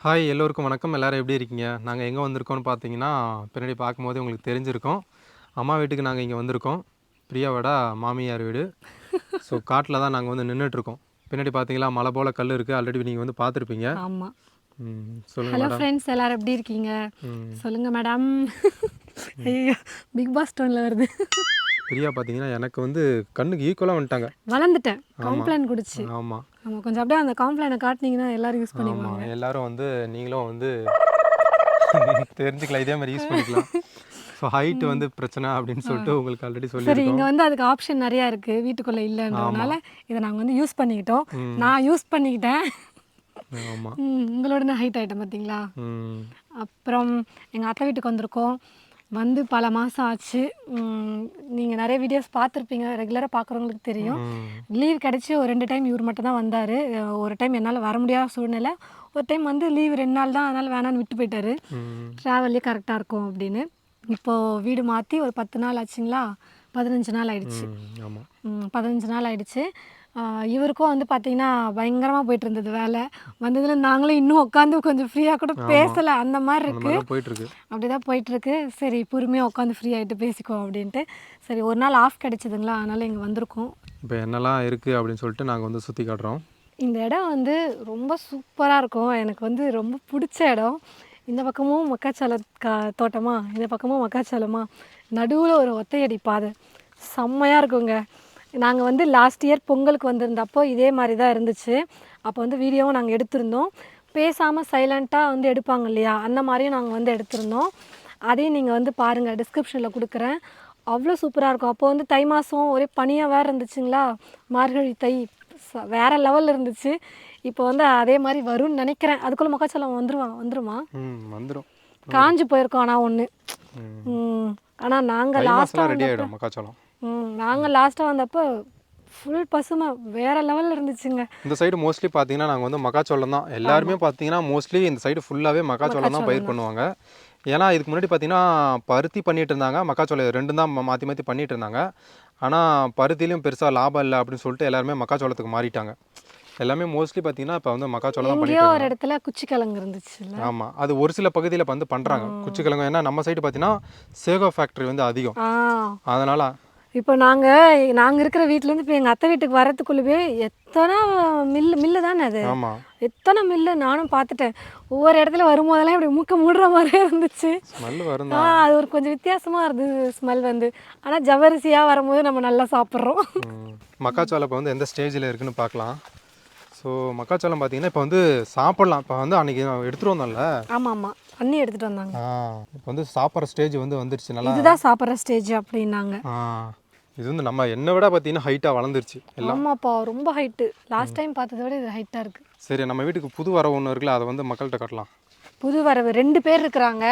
Hi எல்லோருக்கும் வணக்கம். எல்லாரும் எப்படி இருக்கீங்க? நாங்கள் எங்கே வந்திருக்கோம்னு பார்த்தீங்கன்னா, பின்னாடி பார்க்கும்போதே உங்களுக்கு தெரிஞ்சிருக்கும். அம்மா வீட்டுக்கு நாங்கள் இங்கே வந்திருக்கோம். பிரியாவோட மாமியார் வீடு. ஸோ காட்டில் தான் நாங்கள் வந்து நின்றுட்டுருக்கோம். பின்னாடி பார்த்தீங்களா மலை போல் கல் இருக்குது. ஆல்ரெடி நீங்கள் வந்து பார்த்துருப்பீங்க. ஆமாம். சொல்லுங்கள் ஹலோ மேடம். ஃப்ரெண்ட்ஸ், எல்லாரும் எப்படி இருக்கீங்க? சொல்லுங்கள் மேடம். ஐயோ, பிக் பாஸ் டோனில் வருது. பிரியா பார்த்தீங்கன்னா எனக்கு வந்து கண்ணுக்கு ஈக்குவலாக வந்துட்டாங்க. வளர்ந்துட்டேன் காம்ப்ளான் குடிச்சு. ஆமாம் ஆமாம், கொஞ்சம் அப்படியே அந்த காம்ப்ளானை காட்டினீங்கன்னா எல்லாரும் யூஸ் பண்ணிக்குவாங்க. ஆமாம், எல்லோரும் வந்து நீங்களும் வந்து தெரிஞ்சுக்கலாம், இதே மாதிரி யூஸ் பண்ணிக்கலாம். ஸோ ஹைட்டு வந்து பிரச்சனை அப்படின்னு சொல்லிட்டு உங்களுக்கு ஆல்ரெடி சரி, சொல்லி இங்கே வந்து அதுக்கு ஆப்ஷன் நிறையா இருக்குது. வீட்டுக்குள்ளே இல்லைன்றதுனால இதை நாங்கள் வந்து யூஸ் பண்ணிக்கிட்டோம். நான் யூஸ் பண்ணிக்கிட்டேன். ஆமாம். உங்களோட நான் ஹைட் ஆகிட்டேன் பார்த்தீங்களா? அப்புறம் எங்கள் அத்தை வீட்டுக்கு வந்திருக்கோம். வந்து பல மாதம் ஆச்சு. நீங்கள் நிறைய வீடியோஸ் பார்த்துருப்பீங்க, ரெகுலராக பார்க்குறவங்களுக்கு தெரியும். லீவ் கிடச்சி ஒரு 2 டைம் இவர் மட்டும் தான் வந்தார். ஒரு டைம் என்னால் வர முடியாத சூழ்நிலை, ஒரு டைம் வந்து லீவ் 2 நாள் தான், அதனால் வேணான்னு விட்டு போயிட்டார். ட்ராவல்லே கரெக்டாக இருக்கும் அப்படின்னு. இப்போது வீடு மாற்றி ஒரு 10 நாள் ஆச்சுங்களா? 15 நாள் ஆயிடுச்சு. 15 நாள் ஆயிடுச்சு. இவருக்கும் வந்து பார்த்திங்கன்னா பயங்கரமாக போயிட்டு இருந்தது வேலை. வந்ததில் நாங்களும் இன்னும் உட்காந்து கொஞ்சம் ஃப்ரீயாக கூட பேசலை, அந்த மாதிரி இருக்குது. அப்படி தான் போயிட்டுருக்கு. சரி, பொறுமையாக உட்காந்து ஃப்ரீ ஆகிட்டு பேசிக்கோ அப்படின்ட்டு. சரி, ஒரு நாள் ஆஃப் கிடச்சிதுங்களா, அதனால் இங்கே வந்திருக்கோம். இப்போ என்னெல்லாம் இருக்குது அப்படின்னு சொல்லிட்டு நாங்கள் வந்து சுற்றி காட்டுறோம். இந்த இடம் வந்து ரொம்ப சூப்பராக இருக்கும். எனக்கு வந்து ரொம்ப பிடிச்ச இடம். இந்த பக்கமும் மக்காச்சோள தோட்டமா, இந்த பக்கமும் மக்காச்சோளமா, நடுவில் ஒரு ஒத்தையடி பாதை, செம்மையாக இருக்குங்க. நாங்கள் வந்து லாஸ்ட் இயர் பொங்கலுக்கு வந்திருந்தப்போ இதே மாதிரி தான் இருந்துச்சு. அப்போ வந்து வீடியோவும் நாங்கள் எடுத்திருந்தோம். பேசாமல் சைலண்ட்டாக வந்து எடுப்பாங்க இல்லையா, அந்த மாதிரியும் நாங்கள் வந்து எடுத்திருந்தோம். அதையும் நீங்கள் வந்து பாருங்கள், டிஸ்கிரிப்ஷனில் கொடுக்குறேன். அவ்வளோ சூப்பராக இருக்கும். அப்போ வந்து தை மாதம் ஒரே பனியாக வேறு இருந்துச்சுங்களா, மார்கழி தை வேறு லெவலில் இருந்துச்சு. இப்போ வந்து அதே மாதிரி வரும்னு நினைக்கிறேன். அதுக்குள்ளே மக்காச்சோளம் வந்துருமா? காஞ்சி போயிருக்கோம். ஆனால் ஒன்று, ஆனால் நாங்கள் லாஸ்ட்டாக வந்தப்போ ஃபுல் பசுமை வேறு லெவலில் இருந்துச்சுங்க. இந்த சைடு மோஸ்ட்லி பார்த்தீங்கன்னா நாங்கள் வந்து மக்காச்சோளம் தான். எல்லாருமே பார்த்தீங்கன்னா மோஸ்ட்லி இந்த சைடு ஃபுல்லாகவே மக்காச்சோளம் தான் பயிர் பண்ணுவாங்க. ஏன்னா இதுக்கு முன்னாடி பார்த்தீங்கன்னா பருத்தி பண்ணிகிட்டு இருந்தாங்க, மக்காச்சோளம் 2 தான் மாற்றி பண்ணிகிட்டு இருந்தாங்க. ஆனால் பருத்திலையும் பெருசாக லாபம் இல்லை அப்படின்னு சொல்லிட்டு எல்லாருமே மக்காச்சோளத்துக்கு மாறிட்டாங்க. எல்லாமே மோஸ்ட்லி பார்த்தீங்கன்னா இப்போ வந்து மக்காச்சோளம் தான் பண்ணிட்டு ஒரு இடத்துல குச்சிக்கிழங்கு இருந்துச்சு. ஆமாம், அது ஒரு சில பகுதியில் வந்து பண்ணுறாங்க குச்சிக்கிழங்கு. ஏன்னா நம்ம சைடு பார்த்தீங்கன்னா சேகோ ஃபேக்ட்ரி வந்து அதிகம், அதனால். இப்போ நாங்கள் இருக்கிற வீட்டிலேருந்து இப்போ எங்கள் அத்தை வீட்டுக்கு வரத்துக்குள்ளவே எத்தனை மில்லு தானே அது. ஆமாம், எத்தனை மில்லு நானும் பார்த்துட்டேன். ஒவ்வொரு இடத்துல வரும்போதெல்லாம் இப்படி மூக்க மூடுற மாதிரியே இருந்துச்சு. ஸ்மெல் வரும். அது ஒரு கொஞ்சம் வித்தியாசமாக இருந்தது ஸ்மெல் வந்து. ஆனால் ஜவ்வரிசியாக வரும்போது நம்ம நல்லா சாப்பிட்றோம். மக்காச்சோளம் இப்போ வந்து எந்த ஸ்டேஜில் இருக்குன்னு பார்க்கலாம். ஸோ மக்காச்சோளம் பார்த்தீங்கன்னா இப்போ வந்து சாப்பிட்லாம். இப்போ வந்து அன்றைக்கி எடுத்துகிட்டு வந்தோம்ல. ஆமாம், அண்ணி எடுத்துகிட்டு வந்தாங்க. இப்போ வந்து சாப்பிட்ற ஸ்டேஜ் வந்து வந்துருச்சு. நல்லா இதுதான் சாப்பிட்ற ஸ்டேஜ் அப்படின்னாங்க. இது வந்து நம்ம என்னை விட பார்த்தீங்கன்னா ஹைட்டாக வளர்ந்துருச்சு எல்லாம். ஆமாப்பா, ரொம்ப ஹைட்டு. லாஸ்ட் டைம் பார்த்ததை விட இது ஹைட்டாக இருக்குது. சரி, நம்ம வீட்டுக்கு புது வரவு ஒன்று இருக்குல்ல, அதை வந்து மக்கள்கிட்ட காட்டலாம். புது வரவு 2 பேர் இருக்கிறாங்க.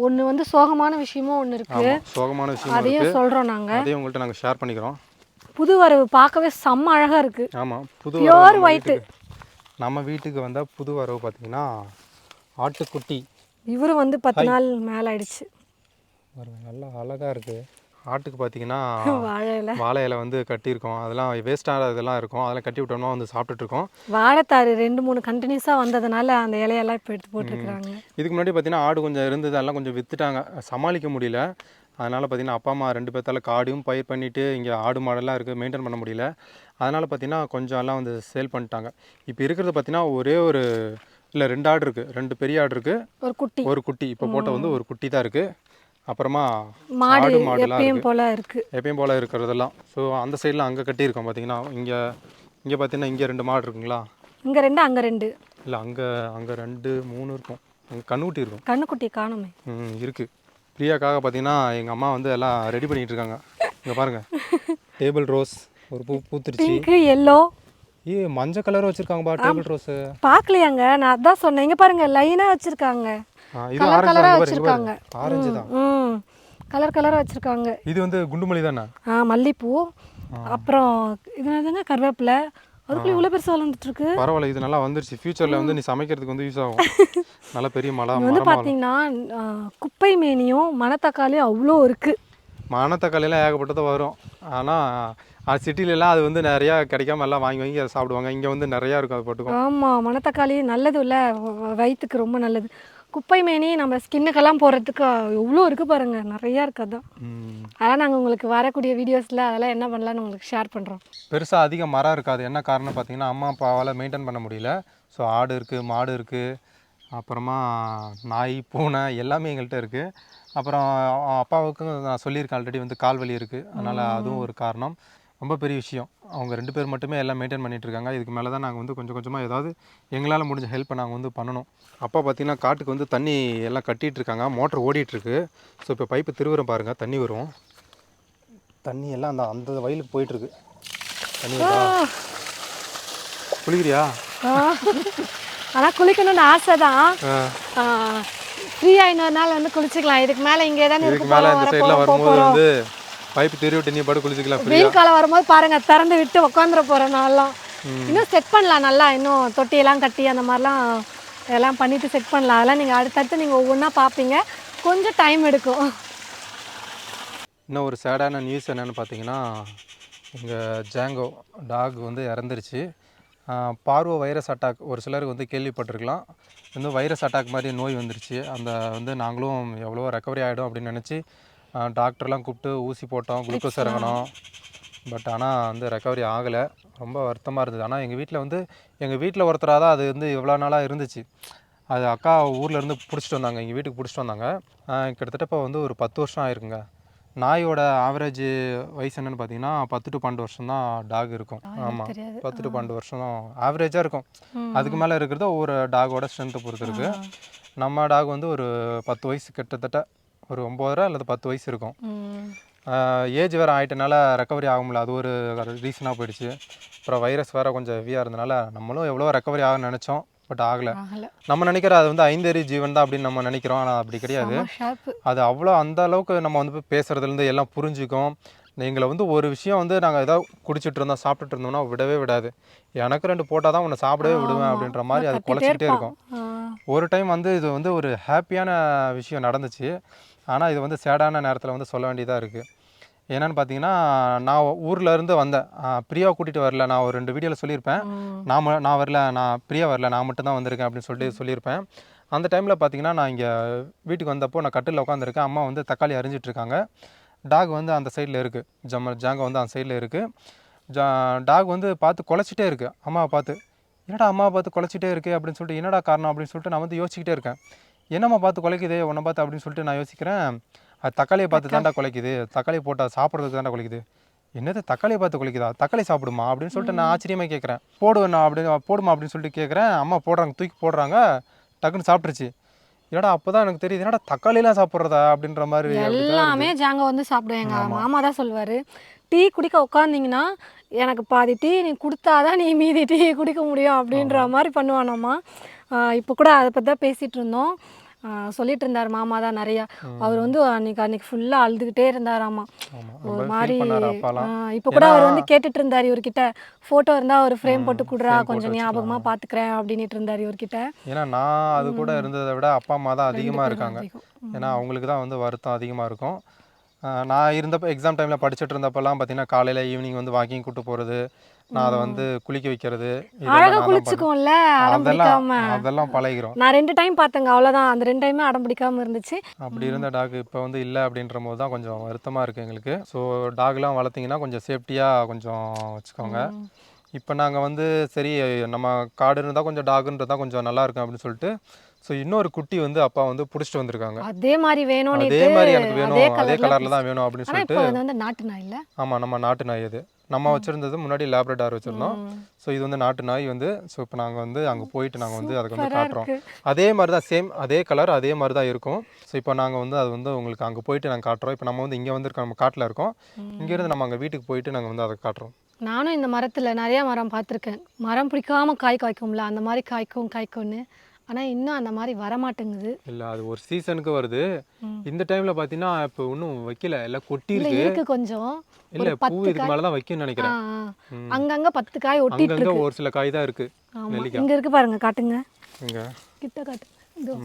ஒன்று வந்து சோகமான விஷயமும் ஒன்று இருக்குது. சோகமான விஷயம் அதையும் சொல்கிறோம் நாங்கள். அதையும் உங்கள்கிட்ட நாங்கள் ஷேர் பண்ணிக்கிறோம். புது வரவு பார்க்கவே செம்ம அழகாக இருக்குது. ஆமாம், புது பியூர் ஒயிட்டு. நம்ம வீட்டுக்கு வந்தால் புது வரவு பார்த்தீங்கன்னா ஆட்டுக்குட்டி. இவரும் வந்து 10 நாள் மேலே ஆயிடுச்சு. நல்லா அழகாக இருக்குது. ஆட்டுக்கு பார்த்தீங்கன்னா வாழை இலை வந்து கட்டியிருக்கோம். அதெல்லாம் வேஸ்ட்டாக இதெல்லாம் இருக்கும், அதெல்லாம் கட்டி விட்டோம்னா வந்து சாப்பிட்டுட்ருக்கோம். வாழைத்தாறு 2-3 கண்டினியூஸாக வந்ததுனால அந்த இலையெல்லாம் இப்போ எடுத்து போட்டுருக்குறாங்க. இதுக்கு முன்னாடி பார்த்தீங்கன்னா ஆடு கொஞ்சம் இருந்தது, அதெல்லாம் கொஞ்சம் விற்றுட்டாங்க, சமாளிக்க முடியல. அதனால் பார்த்தீங்கன்னா அப்பா அம்மா 2 பேர்த்தால காடும் பயிர் பண்ணிவிட்டு இங்கே ஆடு மாடெல்லாம் இருக்குது, மெயின்டைன் பண்ண முடியல. அதனால் பார்த்தீங்கன்னா கொஞ்சம் எல்லாம் வந்து சேல் பண்ணிட்டாங்க. இப்போ இருக்கிறது பார்த்தீங்கன்னா ஒரே ஒரு இல்லை 2 ஆடு இருக்குது, 2 பெரிய ஆடு இருக்குது, ஒரு குட்டி இப்போ போட்ட வந்து ஒரு குட்டி தான் இருக்குது. அப்புறமா மாடு எப்பயும் போல் இருக்கிறதெல்லாம். ஸோ அந்த சைடில் அங்கே கட்டியிருக்கோம் பார்த்தீங்கன்னா. இங்கே பார்த்தீங்கன்னா இங்கே 2 மாடு இருக்குங்களா, இங்கே 2 அங்கே 2 இல்லை அங்கே 2 3 இருக்கும். அங்கே கண்ணுக்குட்டி இருக்கும். கண்ணுக்குட்டி காணுமே. இருக்குது. பிரியாக்காக பார்த்தீங்கன்னா எங்கள் அம்மா வந்து எல்லாம் ரெடி பண்ணிகிட்டு இருக்காங்க. இங்கே பாருங்கள், டேபிள் ரோஸ் ஒரு பூத்துருச்சு. பிங்க், எல்லோ, மஞ்சள் கலர் வச்சுருக்காங்கப்பா டேபிள் ரோஸு. பார்க்கலையாங்க, நான் அதான் சொன்னேன். இங்கே பாருங்கள், லைனாக வச்சுருக்காங்க. இது கலராக வச்சுருக்காங்க. ஆரஞ்சு தான், கலராக வச்சுருக்காங்க. இது வந்து குண்டுமல்லி தானே? மல்லிப்பூ. அப்புறம் இது என்னதுங்க, கருவேப்பிலை. அதுக்குள்ளே இவ்வளோ பெருசாக வளர்ந்துட்டு இருக்கு. பரவாயில்ல, இது நல்லா வந்துருச்சு. ஃபியூச்சரில் வந்து நீ சமைக்கிறதுக்கு வந்து யூஸ் ஆகும். நல்ல பெரிய மலை வந்து பார்த்தீங்கன்னா குப்பை மேனியும் மணத்தக்காளியும் அவ்வளோ இருக்குது. மணத்தக்காளிலாம் ஏகப்பட்டது வரும். ஆனால் சிட்டிலலாம் அது வந்து நிறையா கிடைக்காம எல்லாம் வாங்கி வாங்கி அதை சாப்பிடுவாங்க. இங்கே வந்து நிறையா இருக்கும் அது போட்டுக்கும். ஆமாம், மணத்தக்காளி நல்லது இல்லை, வயிற்றுக்கு ரொம்ப நல்லது. குப்பை மேனி நம்ம ஸ்கின்னுக்கெல்லாம் போடுறதுக்கு எவ்வளோ இருக்குது பாருங்கள், நிறையா இருக்குது. அதான் அதெல்லாம் நாங்கள் உங்களுக்கு வரக்கூடிய வீடியோஸில் அதெல்லாம் என்ன பண்ணலான்னு உங்களுக்கு ஷேர் பண்ணுறோம். பெருசாக அதிக மரம் இருக்காது. என்ன காரணம் பார்த்தீங்கன்னா, அம்மா அப்பாவால் மெயின்டைன் பண்ண முடியல. ஸோ ஆடு இருக்குது, மாடு இருக்குது, அப்புறமா நாய், பூனை எல்லாமே எங்கள்கிட்ட இருக்குது. அப்புறம் அப்பாவுக்கும் நான் சொல்லியிருக்கேன் ஆல்ரெடி வந்து கால் வலி இருக்குது. அதனால் அதுவும் ஒரு காரணம். ரொம்ப பெரிய விஷயம். அவங்க 2 பேர் மட்டுமே எல்லாம் மெயின்டைன் பண்ணிகிட்ருக்காங்க. இதுக்கு மேலே தான் நாங்கள் வந்து கொஞ்சம் கொஞ்சமாக ஏதாவது எங்களால் முடிஞ்ச ஹெல்ப்பை நாங்கள் வந்து பண்ணணும். அப்பா பார்த்திங்கன்னா காட்டுக்கு வந்து தண்ணி எல்லாம் கட்டிகிட்ருக்காங்க. மோட்டர் ஓடிட்டுருக்கு. ஸோ இப்போ பைப்பு திருவுறம் பாருங்கள், தண்ணி வரும். தண்ணி எல்லாம் அந்த வயலுக்கு போயிட்டுருக்கு. தண்ணி குளிக்கிறியா? ஆனால் குளிக்கணும்னு ஆசை தான். ஃப்ரீயாக இன்னொரு நாள் வந்து குளிச்சுக்கலாம். இதுக்கு மேலே இங்கே தானே இதுக்கு மேலே இந்த சைடில் வரும்போது வந்து பைப்பு திருவிட்டு நீ பாட்டு குளிச்சுக்கலாம். வெயில் காலம் வரும்போது பாருங்கள், திறந்து விட்டு உட்காந்துட போகிறேன் நான்லாம். இன்னும் செட் பண்ணலாம் நல்லா, இன்னும் தொட்டியெல்லாம் கட்டி அந்த மாதிரிலாம் எல்லாம் பண்ணிவிட்டு செட் பண்ணலாம். அதெல்லாம் நீங்கள் அடுத்தடுத்து நீங்கள் ஒவ்வொன்றா பார்ப்பீங்க, கொஞ்சம் டைம் எடுக்கும். இன்னும் ஒரு சேடான நியூஸ் என்னென்னு பார்த்தீங்கன்னா, எங்கள் ஜாங்கோ டாக் வந்து இறந்துருச்சு. பார்வோ வைரஸ் அட்டாக் ஒரு சிலருக்கு வந்து கேள்விப்பட்டிருக்கலாம். வந்து வைரஸ் அட்டாக் மாதிரி நோய் வந்துருச்சு. அந்த வந்து நாங்களும் எவ்வளோ ரெக்கவரி ஆகிடும் அப்படின்னு நினச்சி டாக்டர்லாம் கூப்பிட்டு ஊசி போட்டோம், குளுக்கோஸ் இறங்கணும். பட் ஆனால் வந்து ரெக்கவரி ஆகலை. ரொம்ப வருத்தமாக இருந்தது. ஆனால் எங்கள் வீட்டில் ஒருத்தராக தான் அது வந்து எவ்வளோ நாளாக இருந்துச்சு. அது அக்கா ஊர்லேருந்து பிடிச்சிட்டு வந்தாங்க, எங்கள் வீட்டுக்கு பிடிச்சிட்டு வந்தாங்க. கிட்டத்தட்ட இப்போ வந்து ஒரு 10 வருஷம் ஆயிருக்குங்க. நாயோட ஆவரேஜ் வயசு என்னென்னு பார்த்தீங்கன்னா 10 to 12 வருஷம் தான் டாக் இருக்கும். ஆமாம், 10 to 12 வருஷம் தான் ஆவரேஜாக இருக்கும். அதுக்கு மேலே இருக்கிறது ஒவ்வொரு டாகோட ஸ்ட்ரென்த்தை பொறுத்து இருக்குது. நம்ம டாக் வந்து ஒரு 10 வயசு, கிட்டத்தட்ட ஒரு 9 அல்லது 10 வயசு இருக்கும். ஏஜ் வேறு ஆகிட்டனால ரெக்கவரி ஆக முடியல. அது ஒரு ரீசனாக போயிடுச்சு. அப்புறம் வைரஸ் வேறு கொஞ்சம் ஹெவியாக இருந்தனால நம்மளும் எவ்வளோ ரெக்கவரி ஆக நினச்சோம், பட் ஆகலை. நம்ம நினைக்கிற அது வந்து 5 அறிவு ஜீவன் தான் அப்படின்னு நம்ம நினைக்கிறோம். ஆனால் அப்படி கிடையாது. அது அவ்வளோ அந்த அளவுக்கு நம்ம வந்து பேசுகிறதுலேருந்து எல்லாம் புரிஞ்சுக்கும். எங்களை வந்து ஒரு விஷயம் வந்து நாங்கள் ஏதாவது குடிச்சிட்டு இருந்தோம், சாப்பிட்டுட்டு இருந்தோம்னா விடவே விடாது. எனக்கு 2 போட்டால் தான் உன்னை சாப்பிடவே விடுவேன் அப்படின்ற மாதிரி அது குலைச்சிக்கிட்டே இருக்கும். ஒரு டைம் வந்து இது வந்து ஒரு ஹாப்பியான விஷயம் நடந்துச்சு. ஆனால் இது வந்து சேடான நேரத்தில் வந்து சொல்ல வேண்டியதாக இருக்குது. என்னென்னு பார்த்தீங்கன்னா, நான் ஊரில் இருந்து வந்தேன். பிரியாவை கூட்டிகிட்டு வரல. நான் ஒரு 2 வீடியோவில் சொல்லியிருப்பேன். நான் வரல, பிரியா வரல, நான் மட்டும்தான் வந்திருக்கேன் அப்படின்னு சொல்லிட்டு சொல்லியிருப்பேன். அந்த டைமில் பார்த்தீங்கன்னா, நான் இங்கே வீட்டுக்கு வந்தப்போ நான் கட்டில் உட்காந்துருக்கேன். அம்மா வந்து தக்காளி அரிஞ்சிட்ருக்காங்க. டாக் வந்து அந்த சைடில் இருக்குது. ஜாங்கோ வந்து அந்த சைடில் இருக்குது. டாக் வந்து பார்த்து குலைச்சிட்டே இருக்குது அம்மாவை பார்த்து. என்னடா அம்மாவை பார்த்து குலைச்சிட்டே இருக்குது அப்படின்னு சொல்லிட்டு, என்னடா காரணம் அப்படின்னு சொல்லிட்டு நான் வந்து யோசிச்சுக்கிட்டே இருக்கேன். என்னம்மா பார்த்து குலைக்குது உன்னை பார்த்து அப்படின்னு சொல்லிட்டு நான் யோசிக்கிறேன். அது தக்காளியை பார்த்து தாண்டா குலைக்குது, தக்காளி போட்டால் சாப்பிட்றதுக்கு தாண்டா குலைக்குது. என்னது தக்காளியை பார்த்து குலைக்குதா, தக்காளி சாப்பிடுமா அப்படின்னு சொல்லிட்டு நான் ஆச்சரியமாக கேட்குறேன். போடுவேண்ணா போடுமா அப்படின்னு சொல்லிட்டு கேட்குறேன். அம்மா போடுறாங்க, தூக்கி போடுறாங்க, டக்குன்னு சாப்பிட்ருச்சு. என்னடா அப்போ தான் எனக்கு தெரியுது, என்னடா தக்காளிலாம் சாப்பிட்றதா அப்படின்ற மாதிரி. எல்லாமே ஜாங்கோ வந்து சாப்பிடுவேன். எங்கள் மாமா தான் சொல்லுவார், டீ குடிக்க உட்காந்திங்கன்னா எனக்கு பாதி டீ நீ கொடுத்தாதான் நீ மீதி டீ குடிக்க முடியும் அப்படின்ற மாதிரி பண்ணுவானாம்மா. இப்போ கூட அதை பற்றி தான் பேசிகிட்டு இருந்தோம். சொல்லிட்டு இருந்தார் மாமா தான் நிறையா. அவர் வந்து அன்னைக்கு ஃபுல்லாக அழுதுகிட்டே இருந்தாராம்மா. ஒரு மாதிரி இப்போ கூட அவர் வந்து கேட்டுட்டு இருந்தார் இவர்கிட்ட, ஃபோட்டோ இருந்தால் ஒரு ஃப்ரேம் போட்டு கொடுறா, கொஞ்சம் ஞாபகமாக பார்த்துக்கிறேன் அப்படின்ட்டு இருந்தார் இவர்கிட்ட. ஏன்னா நான் அது கூட இருந்ததை விட அப்பா அம்மா தான் அதிகமாக இருக்காங்க. ஏன்னா அவங்களுக்கு தான் வந்து வருத்தம் அதிகமாக இருக்கும். நான் இருந்தப்போ எக்ஸாம் டைமில் படிச்சுட்டு இருந்தப்பெல்லாம் பார்த்தீங்கன்னா காலையில் ஈவினிங் வந்து வாக்கிங் கூப்பிட்டு போகிறது, நான் அதை வந்து குளிக்க வைக்கிறது, அதெல்லாம் பழகிறோம். நான் 2 டைம் பார்த்தேங்க, அவ்வளோதான். அந்த 2 டைமே அடம் பிடிக்காமல் இருந்துச்சு. அப்படி இருந்த டாக் இப்போ வந்து இல்லை அப்படின்ற போது தான் கொஞ்சம் வருத்தமாக இருக்குது எங்களுக்கு. ஸோ டாக்லாம் வளர்த்திங்கன்னா கொஞ்சம் சேஃப்டியாக கொஞ்சம் வச்சுக்கோங்க. இப்போ நாங்கள் வந்து சரி நம்ம காடு இருந்தால் கொஞ்சம் டாகுன்றதான் கொஞ்சம் நல்லா இருக்கும் அப்படின்னு சொல்லிட்டு, ஸோ இன்னொரு குட்டி வந்து அப்பா வந்து பிடிச்சிட்டு வந்திருக்காங்க. அதே மாதிரி வேணும், அதே மாதிரி எனக்கு வேணும், அதே கலரில் தான் வேணும் அப்படின்னு சொல்லிட்டு. வந்து நாட்டு நாய் இல்லை? ஆமாம், நம்ம நாட்டு நாய். அது நம்ம வச்சுருந்தது முன்னாடி லேப்ரடார் வச்சுருந்தோம். ஸோ இது வந்து நாட்டு நாய் வந்து. ஸோ இப்போ நாங்கள் வந்து அங்கே போயிட்டு நாங்கள் வந்து அதுக்கு வந்து காட்டுறோம். அதே மாதிரி தான், சேம் அதே கலர் அதே மாதிரி தான் இருக்கும். ஸோ இப்போ நாங்கள் வந்து அது வந்து உங்களுக்கு அங்கே போயிட்டு நாங்கள் காட்டுறோம். இப்போ நம்ம வந்து இங்கே வந்துருக்கோம், நம்ம காட்டில் இருக்கோம். இங்கேருந்து நம்ம அங்கே வீட்டுக்கு போயிட்டு நாங்கள் வந்து அதை காட்டுறோம். நானும் இந்த மரத்தில் நிறையா மரம் பார்த்துருக்கேன். மரம் பிடிக்காமல் காய் காய்க்கும்ல, அந்த மாதிரி காய்க்கும்னு. ஆனால் இன்னும் அந்த மாதிரி வரமாட்டேங்குது. இல்லை, அது ஒரு சீசனுக்கு வருது. இந்த டைமில் பார்த்தீங்கன்னா இப்போ இன்னும் வைக்கல, எல்லாம் கொட்டி இருக்கு கொஞ்சம். இல்லை, பூ இதுக்கு மேலே தான் வைக்கும்னு நினைக்கிறேன். அங்கங்கே 10 காய் ஒட்டிட்டு இருக்கு. ஒரு சில காய் தான் இருக்குது. இங்கே இருக்கு பாருங்க, காட்டுங்க, இங்கே கிட்ட காட்டு. இதோ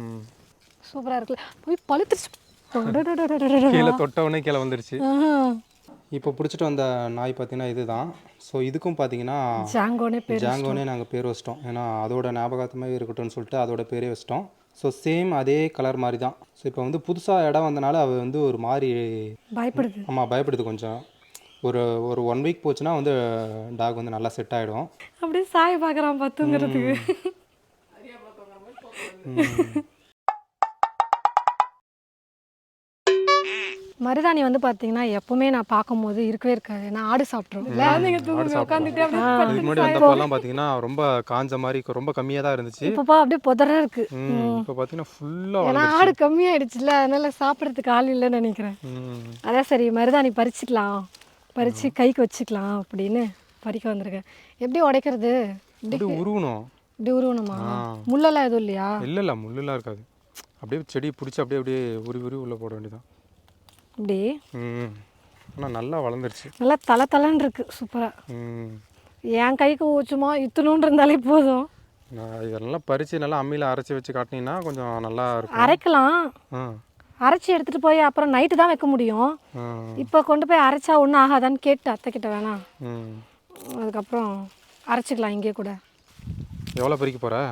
சூப்பராக இருக்குல்ல, போய் பழுத்துருச்சு. கீழே தொட்டவுடனே கீழே வந்துருச்சு. ஆஹா. இப்போ பிடிச்சிட்டு வந்த நாய் பார்த்தீங்கன்னா இதுதான். ஸோ இதுக்கும் பார்த்தீங்கன்னா ஜாங்கோனே பேர் ஜாங்கோனே நாங்கள் பேர் வச்சிட்டோம். ஏன்னா அதோட ஞாபகத்தமாக இருக்கட்டும்னு சொல்லிட்டு அதோட பேரே வச்சிட்டோம். ஸோ சேம் அதே கலர் மாதிரி தான். ஸோ இப்போ வந்து புதுசாக இடம் வந்தனால அது வந்து ஒரு மாதிரி பயப்படுது. ஆமாம் பயப்படுது கொஞ்சம். ஒரு ஒரு 1 வீக் போச்சுன்னா வந்து டாக் வந்து நல்லா செட் ஆகிடும். அப்படியே சாய பார்க்குறான் பத்துங்கிறதுக்கு. மருதாணி வந்து பார்த்தீங்கன்னா எப்பவுமே நான் பார்க்கும்போது இருக்கவே இருக்காது. நான் ஆடு சாப்பிட்ருவோம். இல்லை நீங்கள் தூங்க உட்காந்துட்டு இதுக்கு முன்னாடி வந்தப்போலாம் பார்த்தீங்கன்னா ரொம்ப காஞ்ச மாதிரி ரொம்ப கம்மியாக தான் இருந்துச்சு. இப்போப்பா அப்படியே புதரா இருக்கு. இப்போ பார்த்தீங்கன்னா ஃபுல்லாக ஏன்னா ஆடு கம்மியாயிடுச்சுல, அதனால சாப்பிட்றதுக்கு ஆள் இல்லைன்னு நினைக்கிறேன். அதான் சரி மருதாணி பறிச்சுக்கலாம், பறித்து கைக்கு வச்சுக்கலாம் அப்படின்னு பறிக்க வந்திருக்கேன். எப்படி உடைக்கிறது? இப்படி உருவணும். இப்படி உருவணுமா? முள்ளெல்லாம் எதுவும் இல்லையா? இல்லை முள்ளெல்லாம் இருக்காது. அப்படியே செடி பிடிச்சி அப்படியே அப்படியே உருவி உள்ளே போட வேண்டியதான். இப்படி ஆனால் நல்லா வளர்ந்துருச்சு. நல்லா தலை இருக்கு சூப்பராக. என் கைக்கு சும்மா இத்தணுன்னு இருந்தாலே போதும். இதெல்லாம் பறித்து நல்லா அம்மியில் அரைச்சி வச்சு காட்டினீங்கன்னா கொஞ்சம் நல்லா இருக்கும். அரைக்கலாம், அரைச்சி எடுத்துகிட்டு போய் அப்புறம் நைட்டு தான் வைக்க முடியும். இப்போ கொண்டு போய் அரைச்சா ஒன்றும் ஆகாதான்னு கேட்டு அத்தை கிட்ட வேணாம், அதுக்கப்புறம் அரைச்சிக்கலாம் இங்கே கூட. எவ்வளோ பறிக்க போகிற?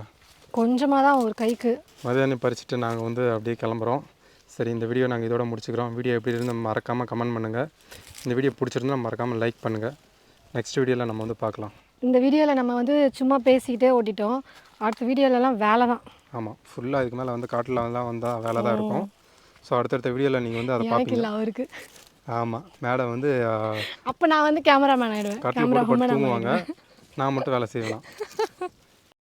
கொஞ்சமாக தான் ஒரு கைக்கு. மதியானம் பறிச்சுட்டு நாங்கள் வந்து அப்படியே கிளம்புறோம். சரி இந்த வீடியோ நாங்கள் இதோட முடிச்சுக்கிறோம். வீடியோ எப்படி இருந்து மறக்காமல் கமெண்ட் பண்ணுங்கள். இந்த வீடியோ பிடிச்சிருந்தா மறக்காமல் லைக் பண்ணுங்கள். நெக்ஸ்ட் வீடியோவில் நம்ம வந்து பார்க்கலாம். இந்த வீடியோவில் நம்ம வந்து சும்மா பேசிக்கிட்டே ஓட்டிட்டோம். அடுத்த வீடியோலலாம் வேலை தான். ஆமாம், ஃபுல்லாக இதுக்கு மேலே வந்து காட்டில் வந்தால் வேலை தான் இருக்கும். ஸோ அடுத்தடுத்த வீடியோவில் நீங்கள் வந்து அதை பார்ப்பீங்க. அவருக்கு ஆமாம், மேடம் வந்து அப்போ நான் வந்து கேமராமேன் ஆகிடுவேன். காட்டில் போட்டு தூங்குவாங்க, நான் மட்டும் வேலை செய்யலாம்.